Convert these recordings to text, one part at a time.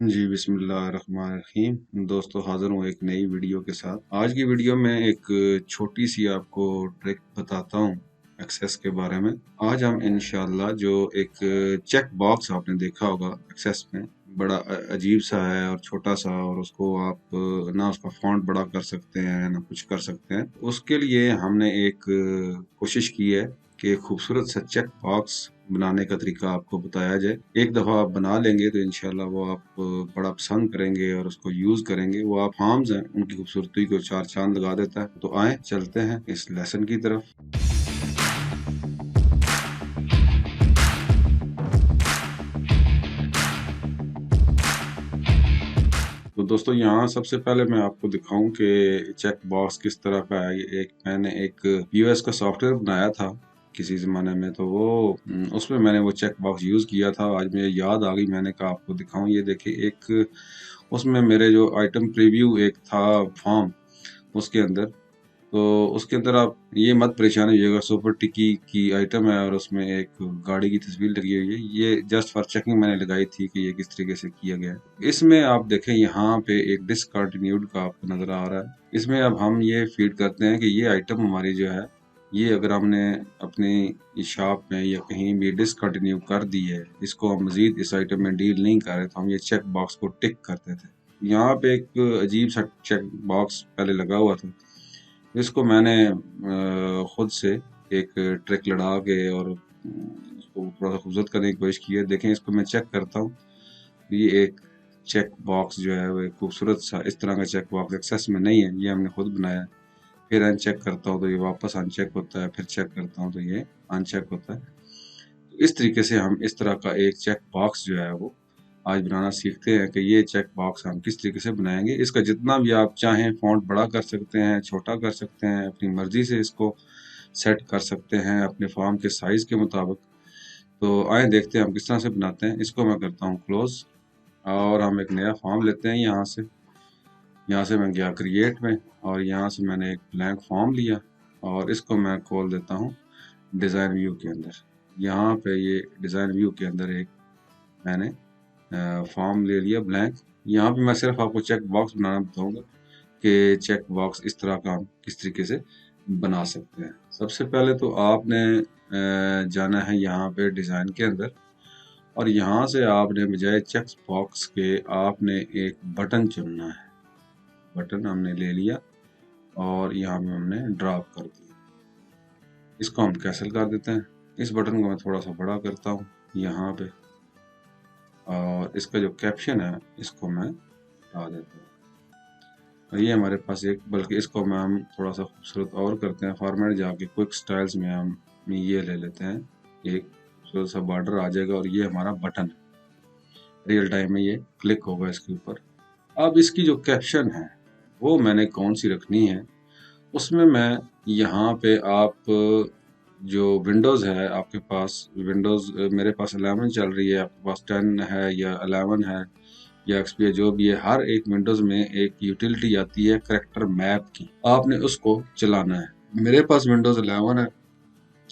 जी बिस्मिल्लाहिर्रहमानिर्रहीम। दोस्तों हाज़िर हूँ एक नई वीडियो के साथ। आज की वीडियो में एक छोटी सी आपको ट्रिक बताता हूँ एक्सेस के बारे में। आज हम इंशाल्लाह जो एक चेक बॉक्स आपने देखा होगा एक्सेस में, बड़ा अजीब सा है और छोटा सा, और उसको आप ना उसका फॉन्ट बड़ा कर सकते हैं ना कुछ कर सकते हैं। उसके लिए हमने एक कोशिश की है कि खूबसूरत सा चेक बॉक्स बनाने का तरीका आपको बताया जाए। एक दफ़ा आप बना लेंगे तो इंशाल्लाह वो आप बड़ा पसंद करेंगे और उसको यूज़ करेंगे। वो आप फॉर्म्स हैं उनकी खूबसूरती को चार चांद लगा देता है। तो आए चलते हैं इस लेसन की तरफ। तो दोस्तों यहाँ सबसे पहले मैं आपको दिखाऊं कि चेक बॉक्स किस तरह का है। ये मैंने एक पीओएस का सॉफ्टवेयर बनाया था किसी ज़माने में, तो वो उसमें मैंने वो चेक बॉक्स यूज़ किया था। आज मुझे याद आ गई, मैंने कहा आपको दिखाऊं। ये देखिए, एक उसमें मेरे जो आइटम प्रीव्यू एक था फॉर्म, उसके अंदर, तो उसके अंदर आप ये मत परेशान होइएगा। सुपर टिकी की आइटम है और उसमें एक गाड़ी की तस्वीर लगी हुई है। ये जस्ट फॉर चेकिंग मैंने लगाई थी कि ये किस तरीके से किया गया है। इसमें आप देखें यहाँ पे एक डिसकंटिन्यूड का आपको नजर आ रहा है। इसमें अब हम ये फीड करते हैं कि ये आइटम हमारी जो है, ये अगर हमने अपनी शॉप में या कहीं भी डिसकंटिन्यू कर दी है, इसको हम मजीद इस आइटम में डील नहीं कर रहे, तो हम ये चेक बॉक्स को टिक करते थे। यहाँ पे एक अजीब सा चेक बॉक्स पहले लगा हुआ था। इसको मैंने खुद से एक ट्रिक लड़ा के और इसको थोड़ा सा खूबसूरत करने की कोशिश की है। देखें, इसको मैं चेक करता हूँ। ये एक चेक बॉक्स जो है वो एक खूबसूरत सा, इस तरह का चेक बॉक्स एक्सेस में नहीं है, ये हमने खुद बनाया है। फिर अनचेक करता हूँ तो ये वापस अनचेक होता है, फिर चेक करता हूँ तो ये अनचेक होता है। तो इस तरीके से हम इस तरह का एक चेक बॉक्स जो है वो आज बनाना सीखते हैं कि ये चेक बॉक्स हम किस तरीके से बनाएंगे। इसका जितना भी आप चाहें फ़ॉन्ट बड़ा कर सकते हैं, छोटा कर सकते हैं, अपनी मर्ज़ी से इसको सेट कर सकते हैं अपने फॉर्म के साइज़ के मुताबिक। तो आए देखते हैं हम किस तरह से बनाते हैं। इसको मैं करता हूँ क्लोज़ और हम एक नया फॉर्म लेते हैं। यहाँ से मैं गया क्रिएट में और यहाँ से मैंने एक ब्लैंक फॉर्म लिया और इसको मैं खोल देता हूँ डिज़ाइन व्यू के अंदर। यहाँ पे ये डिज़ाइन व्यू के अंदर एक मैंने फॉर्म ले लिया ब्लैंक। यहाँ पे मैं सिर्फ आपको चेक बॉक्स बनाना बताऊंगा कि चेक बॉक्स इस तरह का हम किस तरीके से बना सकते हैं। सबसे पहले तो आपने जाना है यहाँ पे डिज़ाइन के अंदर, और यहाँ से आपने बजाय चेक बॉक्स के आपने एक बटन चुनना है। बटन हमने ले लिया और यहाँ पे हमने ड्रॉप कर दिया। इसको हम कैंसिल कर देते हैं। इस बटन को मैं थोड़ा सा बड़ा करता हूँ यहाँ पे, और इसका जो कैप्शन है इसको मैं हटा देता हूँ। और ये हमारे पास एक, बल्कि इसको मैं हम थोड़ा सा खूबसूरत और करते हैं। फॉर्मेट जाके क्विक स्टाइल्स में हम ये ले लेते हैं, एक खूबसूरत सा बॉर्डर आ जाएगा और ये हमारा बटन है। रियल टाइम में ये क्लिक होगा इसके ऊपर। अब इसकी जो कैप्शन है वो मैंने कौन सी रखनी है, उसमें मैं यहाँ पे आप जो विंडोज़ है आपके पास, विंडोज़ मेरे पास 11 चल रही है, आपके पास 10 है या 11 है या एक्सपी जो भी है, हर एक विंडोज़ में एक यूटिलिटी आती है करेक्टर मैप की, आपने उसको चलाना है। मेरे पास विंडोज़ 11 है,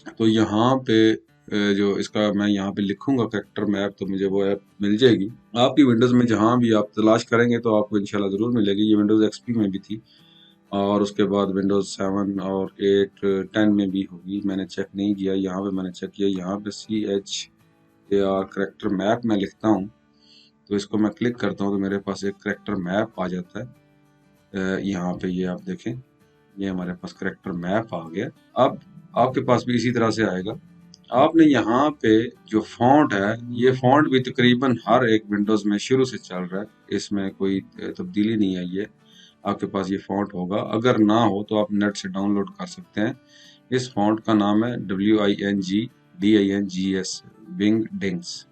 तो यहाँ पे जो इसका मैं यहाँ पे लिखूंगा करेक्टर मैप, तो मुझे वो ऐप मिल जाएगी। आपकी विंडोज़ में जहाँ भी आप तलाश करेंगे तो आपको इंशाल्लाह ज़रूर मिलेगी। ये विंडोज़ एक्सपी में भी थी और उसके बाद विंडोज़ 7 और 8 10 में भी होगी। मैंने चेक नहीं किया, यहाँ पे मैंने चेक किया। यहाँ पे CHAR करेक्टर मैप मैं लिखता हूँ, तो इसको मैं क्लिक करता हूँ तो मेरे पास एक करेक्टर मैप आ जाता है। यहाँ पे ये आप देखें, ये हमारे पास करेक्टर मैप आ गया। अब आपके पास भी इसी तरह से आएगा। आपने यहाँ पे जो फॉन्ट है, ये फॉन्ट भी तकरीबन हर एक विंडोज़ में शुरू से चल रहा है, इसमें कोई तब्दीली नहीं आई है। आपके पास ये फॉन्ट होगा, अगर ना हो तो आप नेट से डाउनलोड कर सकते हैं। इस फॉन्ट का नाम है WINGDINGS, विंग डिंग्स।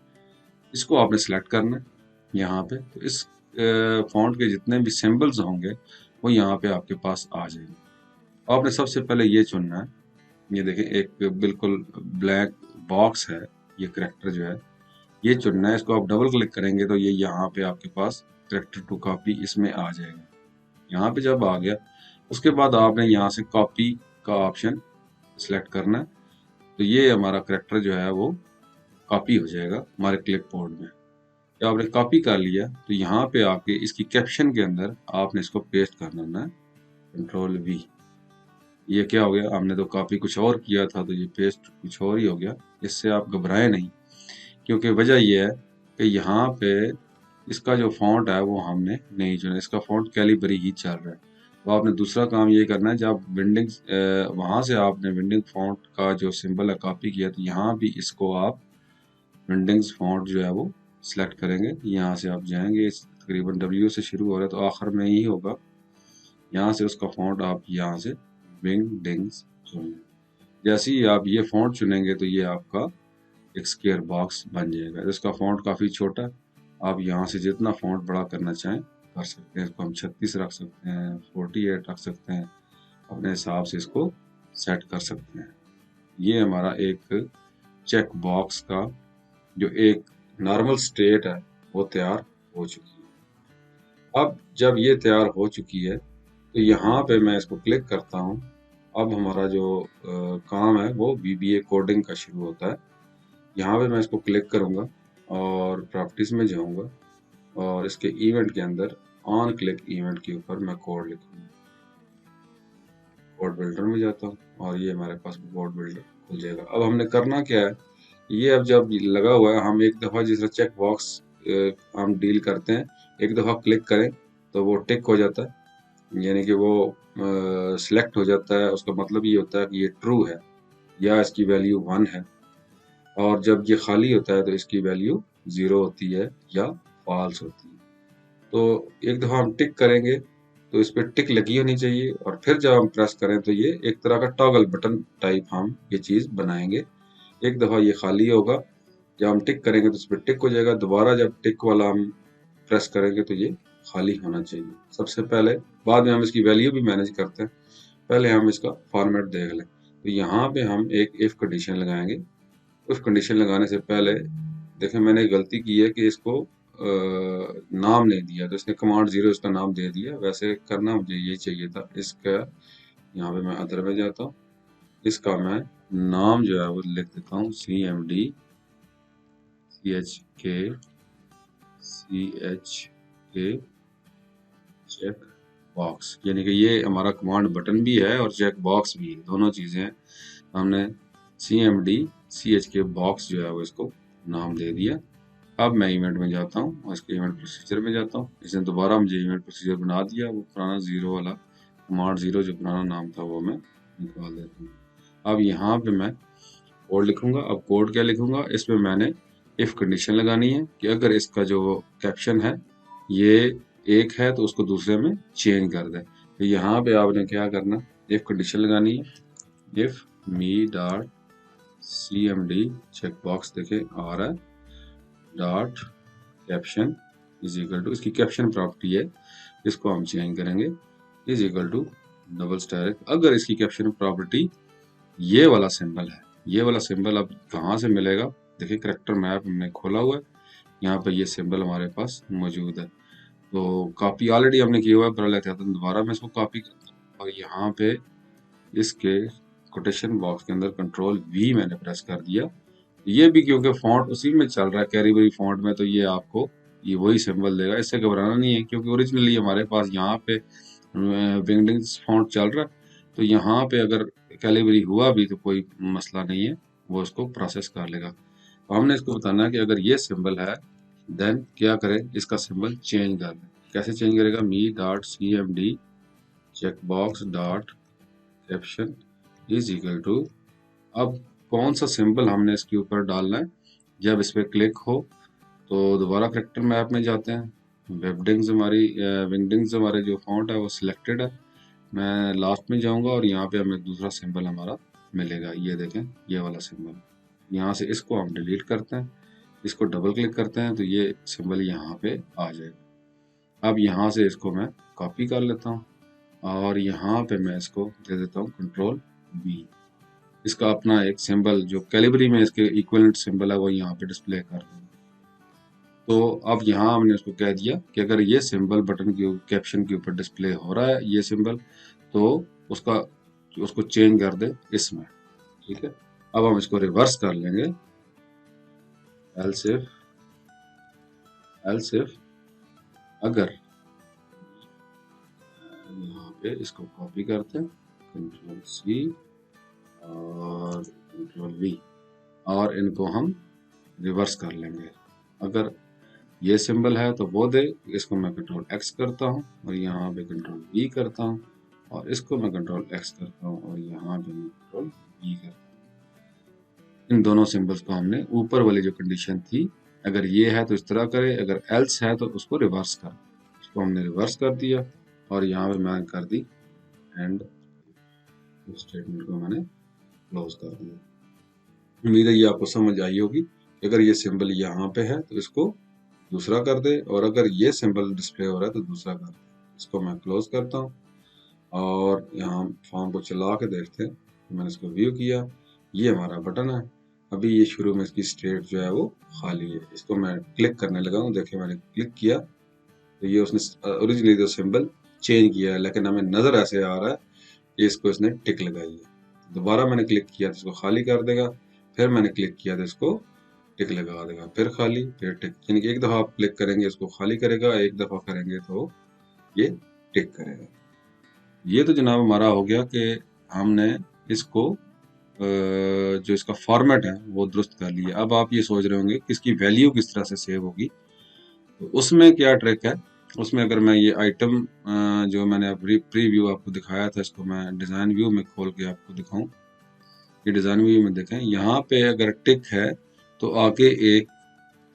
इसको आपने सेलेक्ट करना है यहाँ पे, तो इस फॉन्ट के जितने भी सिंबल्स होंगे वो यहाँ पे आपके पास आ जाएंगे। आपने सबसे पहले ये चुनना है। ये देखें, एक बिल्कुल ब्लैक बॉक्स है, ये करेक्टर जो है ये चुनना है। इसको आप डबल क्लिक करेंगे तो ये यहाँ पे आपके पास करेक्टर टू कॉपी इसमें आ जाएगा। यहाँ पे जब आ गया, उसके बाद आपने यहाँ से कॉपी का ऑप्शन सिलेक्ट करना है, तो ये हमारा करेक्टर जो है वो कॉपी हो जाएगा हमारे क्लिपबोर्ड में। जब आपने कॉपी कर लिया तो यहाँ पे आपके इसकी कैप्शन के अंदर आपने इसको पेस्ट करना है, कंट्रोल वी। ये क्या हो गया, हमने तो कॉपी कुछ और किया था तो ये पेस्ट कुछ और ही हो गया। इससे आप घबराएं नहीं, क्योंकि वजह ये है कि यहाँ पे इसका जो फॉन्ट है वो हमने नहीं चुना, इसका फॉन्ट कैलिबरी ही चल रहा है। तो आपने दूसरा काम ये करना है, जब विंडिंग वहाँ से आपने विंडिंग फॉन्ट का जो सिंबल है कॉपी किया, तो यहाँ भी इसको आप विंडिंग्स फॉन्ट जो है वो सिलेक्ट करेंगे। यहाँ से आप जाएंगे, तकरीबन W से शुरू हो रहा है तो आखिर में ही होगा, यहाँ से उसका फॉन्ट आप यहाँ से विंडिंग्स चुनेंगे। जैसे ही आप ये फॉन्ट चुनेंगे तो ये आपका एक स्क्वायर बॉक्स बन जाएगा। इसका फॉन्ट काफ़ी छोटा है, आप यहाँ से जितना फॉन्ट बड़ा करना चाहें कर सकते हैं। इसको हम 36 रख सकते हैं, 48 रख सकते हैं, अपने हिसाब से इसको सेट कर सकते हैं। ये हमारा एक चेक बॉक्स का जो एक नॉर्मल स्टेट है वो तैयार हो चुकी है। अब जब ये तैयार हो चुकी है तो यहाँ पे मैं इसको क्लिक करता हूँ। अब हमारा जो काम है वो VBA कोडिंग का शुरू होता है। यहाँ पे मैं इसको क्लिक करूँगा और प्रॉपर्टीज में जाऊँगा और इसके इवेंट के अंदर ऑन क्लिक इवेंट के ऊपर मैं कोड लिखूँगा। कोड बिल्डर में जाता हूँ और ये हमारे पास कोड बिल्डर खुल जाएगा। अब हमने करना क्या है, ये अब जब लगा हुआ है, हम एक दफ़ा जिस तरह चेक बॉक्स हम डील करते हैं, एक दफ़ा क्लिक करें तो वो टिक हो जाता है, यानी कि वो सिलेक्ट हो जाता है। उसका मतलब ये होता है कि ये ट्रू है या इसकी वैल्यू 1 है, और जब ये खाली होता है तो इसकी वैल्यू 0 होती है या फॉल्स होती है। तो एक दफ़ा हम टिक करेंगे तो इस पर टिक लगी होनी चाहिए, और फिर जब हम प्रेस करें तो ये एक तरह का टॉगल बटन टाइप हम ये चीज़ बनाएंगे। एक दफ़ा ये खाली होगा, जब हम टिक करेंगे तो इस पर टिक हो जाएगा। दोबारा जब टिक वाला हम प्रेस करेंगे तो ये खाली होना चाहिए सबसे पहले। बाद में हम इसकी वैल्यू भी मैनेज करते हैं, पहले हम इसका फॉर्मेट देख लें। तो यहाँ पे हम एक इफ कंडीशन लगाएंगे। इफ कंडीशन लगाने से पहले देखें, मैंने गलती की है कि इसको नाम नहीं दिया, तो इसने कमांड 0 इसका नाम दे दिया। वैसे करना मुझे यही चाहिए था। इसका यहाँ पे मैं अदर में जाता हूँ, इसका मैं नाम जो है वो लिख देता हूँ CMD CHK चेक बॉक्स, यानी कि ये हमारा कमांड बटन भी है और चेक बॉक्स भी है, दोनों चीज़ें हैं। हमने CMD CHK बॉक्स जो है वो इसको नाम दे दिया। अब मैं इवेंट में जाता हूँ और इसके इवेंट प्रोसीजर में जाता हूँ। इसने दोबारा मुझे इवेंट प्रोसीजर बना दिया, वो पुराना 0 वाला कमांड 0 जो पुराना नाम था वो मैं निकाल देता हूँ। अब यहाँ पे मैं कोड लिखूंगा। अब कोड क्या लिखूंगा, इसमें मैंने इफ कंडीशन लगानी है कि अगर इसका जो कैप्शन है ये एक है तो उसको दूसरे में चेंज कर दे। तो यहाँ पे आपने क्या करना, इफ कंडीशन लगानी है, if me dot CMD check box देखे आ रहा है dot caption is equal to, इसकी कैप्शन प्रॉपर्टी है, इसको हम चेंज करेंगे, is equal to double asterisk. अगर इसकी कैप्शन प्रॉपर्टी ये वाला सिंबल है, ये वाला सिंबल अब कहाँ से मिलेगा, देखिए करेक्टर मैप हमने खोला हुआ है, यहाँ पे ये सिंबल हमारे पास मौजूद है। तो कॉपी ऑलरेडी हमने किया हुआ है, पर लेते हैं दोबारा मैं इसको कॉपी करता हूँ और यहाँ पे इसके कोटेशन बॉक्स के अंदर कंट्रोल V मैंने प्रेस कर दिया। ये भी क्योंकि फॉन्ट उसी में चल रहा है, कैरीबरी फॉन्ट में, तो ये आपको ये वही सिंबल देगा। इससे घबराना नहीं है, क्योंकि ओरिजिनली हमारे पास यहाँ पे विंडिंग्स फॉन्ट चल रहा है, तो यहाँ पे अगर कैलिबरी हुआ भी तो कोई मसला नहीं है, वो इसको प्रोसेस कर लेगा। तो हमने इसको बताना है कि अगर ये सिंबल है देन क्या करें, इसका सिंबल चेंज कर दें। कैसे चेंज करेगा, me dot CMD check box dot caption is equal to, अब कौन सा सिंबल हमने इसके ऊपर डालना है, जब इस पर क्लिक हो तो दोबारा करेक्टर मैप में जाते हैं। वेबडिंग्स हमारी विंगडिंग्स हमारे जो फॉन्ट है वो सिलेक्टेड है। मैं लास्ट में जाऊंगा और यहाँ पे हमें दूसरा सिंबल हमारा मिलेगा, ये देखें ये वाला सिंबल। यहाँ से इसको हम डिलीट करते हैं, इसको डबल क्लिक करते हैं तो ये सिंबल यहाँ पे आ जाएगा। अब यहाँ से इसको मैं कॉपी कर लेता हूँ और यहाँ पे मैं इसको दे देता हूँ कंट्रोल V। इसका अपना एक सिंबल जो कैलिबरी में इसके इक्विवेलेंट सिंबल है वो यहाँ पे डिस्प्ले कर दूंगा। तो अब यहाँ हमने उसको कह दिया कि अगर ये सिंबल बटन के कैप्शन के ऊपर डिस्प्ले हो रहा है ये सिंबल, तो उसको चेंज कर दे इसमें, ठीक है। अब हम इसको रिवर्स कर लेंगे, एल्स इफ एल्स इफ अगर, यहाँ पे इसको कॉपी करते हैं, कंट्रोल सी और कंट्रोल वी, और इनको हम रिवर्स कर लेंगे। अगर ये सिंबल है तो वो दे, इसको मैं कंट्रोल एक्स करता हूँ और यहाँ पे कंट्रोल वी करता हूँ, और इसको मैं कंट्रोल एक्स करता हूँ और यहाँ पे मैं कंट्रोल वी करता हूँ। इन दोनों सिंबल्स को हमने ऊपर वाली जो कंडीशन थी, अगर ये है तो इस तरह करे, अगर एल्स है तो उसको रिवर्स कर, उसको हमने रिवर्स कर दिया और यहाँ पे मैंने कर दी एंड स्टेटमेंट को मैंने क्लोज कर दिया। उम्मीद है ये आपको समझ आई होगी। अगर ये सिंबल यहाँ पे है तो इसको दूसरा कर दे, और अगर ये सिंबल डिस्प्ले हो रहा है तो दूसरा कर दे। इसको मैं क्लोज करता हूँ और यहाँ फॉर्म को चला के देखते हैं। मैंने इसको व्यू किया, ये हमारा बटन है। अभी ये शुरू में इसकी स्टेट जो है वो खाली है। इसको मैं क्लिक करने लगा हूँ, देखिए मैंने क्लिक किया तो ये उसने ओरिजिनली जो सिंबल चेंज किया है, लेकिन हमें नजर ऐसे आ रहा है कि इसको इसने टिक लगाई है। दोबारा मैंने क्लिक किया तो इसको खाली कर देगा, फिर मैंने क्लिक किया तो इसको टिक लगा देगा, फिर खाली फिर टिक। यानी कि एक दफा आप क्लिक करेंगे इसको खाली करेगा, एक दफा करेंगे तो ये टिक करेगा। ये तो जनाब हमारा हो गया कि हमने इसको जो इसका फॉर्मेट है वो दुरुस्त कर लिया। अब आप ये सोच रहे होंगे कि इसकी वैल्यू किस तरह से सेव होगी, तो उसमें क्या ट्रिक है। उसमें अगर मैं ये आइटम जो मैंने प्रीव्यू आपको दिखाया था, इसको मैं डिज़ाइन व्यू में खोल के आपको दिखाऊं। ये डिज़ाइन व्यू में देखें, यहाँ पे अगर टिक है तो आगे एक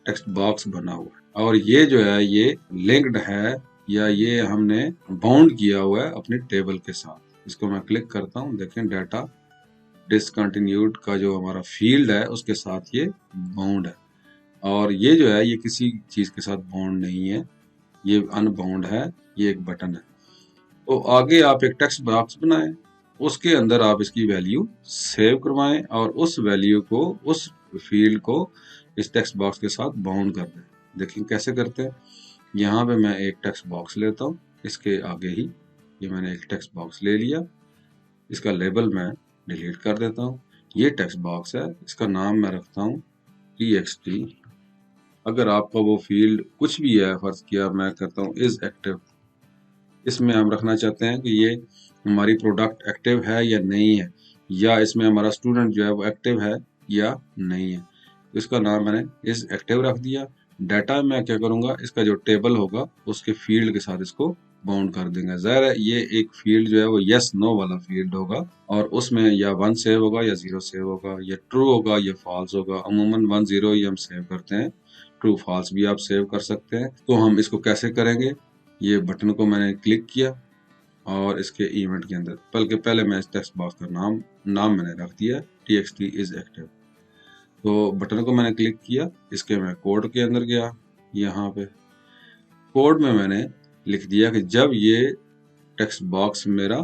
टेक्स्ट बॉक्स बना हुआ है, और ये जो है ये लिंक्ड है या ये हमने बाउंड किया हुआ है अपने टेबल के साथ। इसको मैं क्लिक करता हूँ, देखें डाटा डिसकंटिन्यूड का जो हमारा फील्ड है उसके साथ ये बाउंड है, और ये जो है ये किसी चीज के साथ बाउंड नहीं है, ये अनबाउंड है, ये एक बटन है। तो आगे आप एक टेक्स्ट बॉक्स बनाएं, उसके अंदर आप इसकी वैल्यू सेव करवाएं और उस वैल्यू को, उस फील्ड को इस टेक्स्ट बॉक्स के साथ बाउंड कर दें। देखिए कैसे करते हैं। यहाँ पे मैं एक टेक्स्ट बॉक्स लेता हूँ, इसके आगे ही ये मैंने एक टेक्स्ट बॉक्स ले लिया, इसका लेबल मैं डिलीट कर देता हूँ। ये टेक्स्ट बॉक्स है, इसका नाम मैं रखता हूँ txt। अगर आपका वो फील्ड कुछ भी है, फर्ज किया मैं करता हूँ इज एक्टिव, इसमें हम रखना चाहते हैं कि ये हमारी प्रोडक्ट एक्टिव है या नहीं है, या इसमें हमारा स्टूडेंट जो है वो एक्टिव है या नहीं है। तो इसका नाम मैंने इज एक्टिव रख दिया। डाटा मैं क्या करूँगा, इसका जो टेबल होगा उसके फील्ड के साथ इसको बाउंड कर देंगे। ज़ाहिर है ये एक फील्ड जो है वो यस नो वाला फील्ड होगा, और उसमें या 1 सेव होगा या 0 सेव होगा, या ट्रू होगा या फॉल्स होगा। अमूमन 1 0 ही हम सेव करते हैं, ट्रू फॉल्स भी आप सेव कर सकते हैं। तो हम इसको कैसे करेंगे, ये बटन को मैंने क्लिक किया और इसके इवेंट के अंदर, बल्कि पहले मैं इस टेक्स्ट बॉक्स का नाम मैंने रख दिया txt इज एक्टिव। तो बटन को मैंने क्लिक किया, इसके मैं कोड के अंदर गया, यहाँ पे कोड में मैंने लिख दिया कि जब ये टेक्स्ट बॉक्स मेरा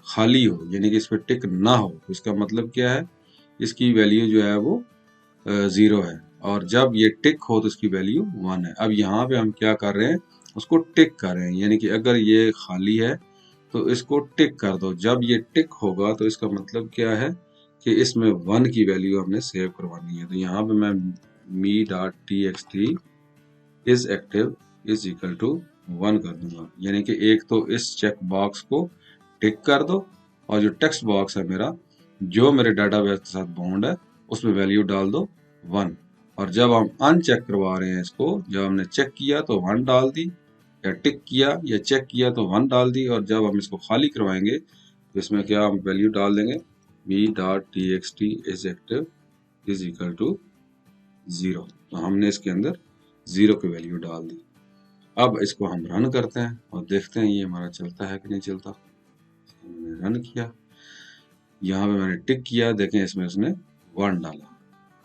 खाली हो, यानी कि इस पर टिक ना हो, तो इसका मतलब क्या है, इसकी वैल्यू जो है वो 0 है, और जब ये टिक हो तो इसकी वैल्यू 1 है। अब यहाँ पे हम क्या कर रहे हैं, उसको टिक कर रहे हैं, यानी कि अगर ये खाली है तो इसको टिक कर दो। जब ये टिक होगा तो इसका मतलब क्या है कि इसमें 1 की वैल्यू हमने सेव करवानी है। तो यहाँ पे मैं me.txt is active is equal to 1 कर दूंगा, यानी कि एक तो इस चेक बॉक्स को टिक कर दो, और जो टेक्स्ट बॉक्स है मेरा, जो मेरे डाटाबेस के साथ बाउंड है, उसमें वैल्यू डाल दो 1। और जब हम अनचेक करवा रहे हैं इसको, जब हमने चेक किया तो 1 डाल दी, या टिक किया या चेक किया तो 1 डाल दी, और जब हम इसको खाली करवाएंगे तो इसमें क्या हम वैल्यू डाल देंगे, me.txt is active is equal to 0। तो हमने इसके अंदर 0 की वैल्यू डाल दी। अब इसको हम रन करते हैं और देखते हैं ये हमारा चलता है कि नहीं चलता। मैंने रन किया, यहाँ पे मैंने टिक किया, देखें इसमें उसने 1 डाला,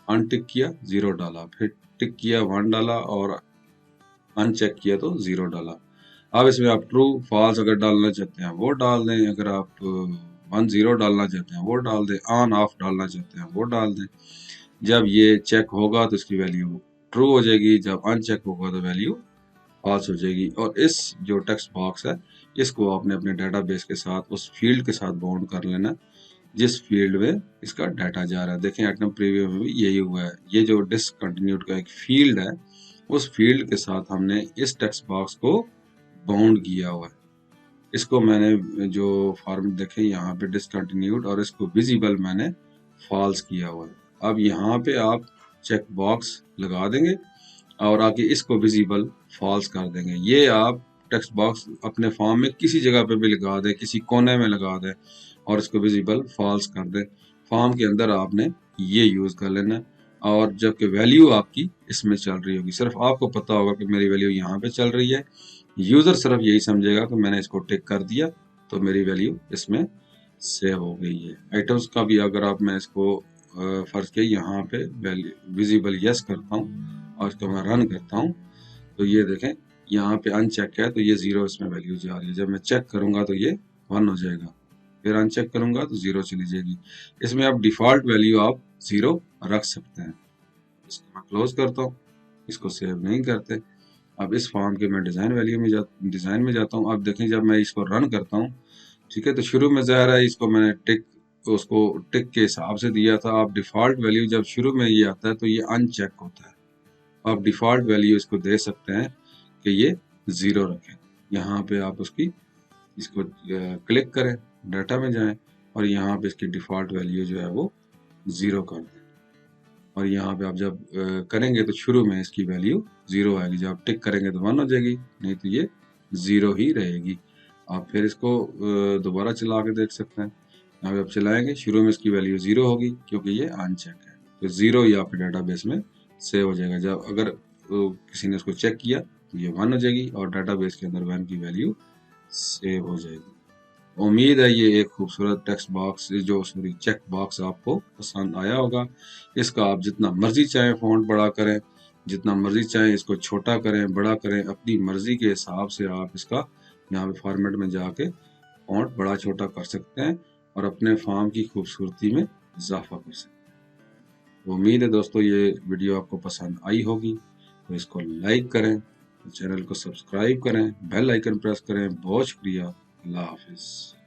अनटिक किया 0 डाला, फिर टिक किया 1 डाला, और अनचेक किया तो 0 डाला। अब इसमें आप ट्रू फॉल्स अगर डालना चाहते हैं वो डाल दें, अगर आप 1 0 डालना चाहते हैं वो डाल दें, ऑन ऑफ डालना चाहते हैं वो डाल दें। जब ये चेक होगा तो इसकी वैल्यू ट्रू हो जाएगी, जब अनचेक होगा तो वैल्यू फॉल्स हो जाएगी। और इस जो टेक्स्ट बॉक्स है, इसको आपने अपने डेटाबेस के साथ उस फील्ड के साथ बाउंड कर लेना जिस फील्ड में इसका डाटा जा रहा है। देखें आइटम प्रीव्यू में भी यही हुआ है, ये जो डिसकंटिन्यूड का एक फील्ड है उस फील्ड के साथ हमने इस टेक्स्ट बॉक्स को बाउंड किया हुआ है। इसको मैंने जो फॉर्म देखे यहाँ पे डिसकंटिन्यूड और इसको विजिबल मैंने फॉल्स किया हुआ है। अब यहाँ पे आप चेक बॉक्स लगा देंगे और आके इसको विजिबल फॉल्स कर देंगे। ये आप टेक्स्ट बॉक्स अपने फॉर्म में किसी जगह पे भी लगा दें, किसी कोने में लगा दें और इसको विजिबल फॉल्स कर दें। फॉर्म के अंदर आपने ये यूज कर लेना है और जबकि वैल्यू आपकी इसमें चल रही होगी, सिर्फ आपको पता होगा कि मेरी वैल्यू यहाँ पे चल रही है। यूजर सिर्फ यही समझेगा कि मैंने इसको टिक कर दिया तो मेरी वैल्यू इसमें सेव हो गई है। आइटम्स का भी अगर आप मैं इसको फर्ज के यहाँ पे वैल्यू विजिबल यस करता हूँ और इसको मैं रन करता हूँ तो ये देखें यहाँ पे अनचेक है तो ये 0 इसमें वैल्यू जा रही है। जब मैं चेक करूंगा तो ये 1 हो जाएगा, फिर अनचेक करूंगा तो 0 चली जाएगी। इसमें आप डिफॉल्ट वैल्यू आप 0 रख सकते हैं। इसको मैं क्लोज करता हूँ, इसको सेव नहीं करते। अब इस फॉर्म के मैं डिजाइन में जाता हूँ। अब देखें जब मैं इसको रन करता हूँ, ठीक है, तो शुरू में ज़ाहिर है इसको मैंने उसको टिक के हिसाब से दिया था। आप डिफॉल्ट वैल्यू जब शुरू में ये आता है तो ये अनचेक होता है। आप डिफॉल्ट वैल्यू इसको दे सकते हैं कि ये 0 रखें। यहाँ पे आप इसको क्लिक करें, डाटा में जाएं और यहाँ पे इसकी डिफॉल्ट वैल्यू जो है वो 0 कर दें। और यहाँ पे आप जब करेंगे तो शुरू में इसकी वैल्यू 0 आएगी। जब आप टिक करेंगे तो 1 हो जाएगी, नहीं तो ये 0 ही रहेगी। आप फिर इसको दोबारा चला के देख सकते हैं। यहाँ पे आप चलाएंगे, शुरू में इसकी वैल्यू 0 होगी क्योंकि ये अनचेक है, तो 0 ही आपके डाटाबेस में सेव हो जाएगा। जब अगर किसी ने उसको चेक किया तो ये 1 हो जाएगी और डाटाबेस के अंदर 1 की वैल्यू सेव हो जाएगी। उम्मीद है ये एक खूबसूरत टेक्स्ट बॉक्स चेक बॉक्स आपको पसंद आया होगा। इसका आप जितना मर्जी चाहें फ़ॉन्ट बड़ा करें, जितना मर्जी चाहें इसको छोटा करें, बड़ा करें, अपनी मर्जी के हिसाब से आप इसका यहाँ पे फॉर्मेट में जाके फ़ॉन्ट बड़ा छोटा कर सकते हैं और अपने फॉर्म की खूबसूरती में इजाफा कर सकते हैं। उम्मीद है दोस्तों ये वीडियो आपको पसंद आई होगी, तो इसको लाइक करें, चैनल को सब्सक्राइब करें, बेल आइकन प्रेस करें। बहुत शुक्रिया, अल्लाह हाफिज़।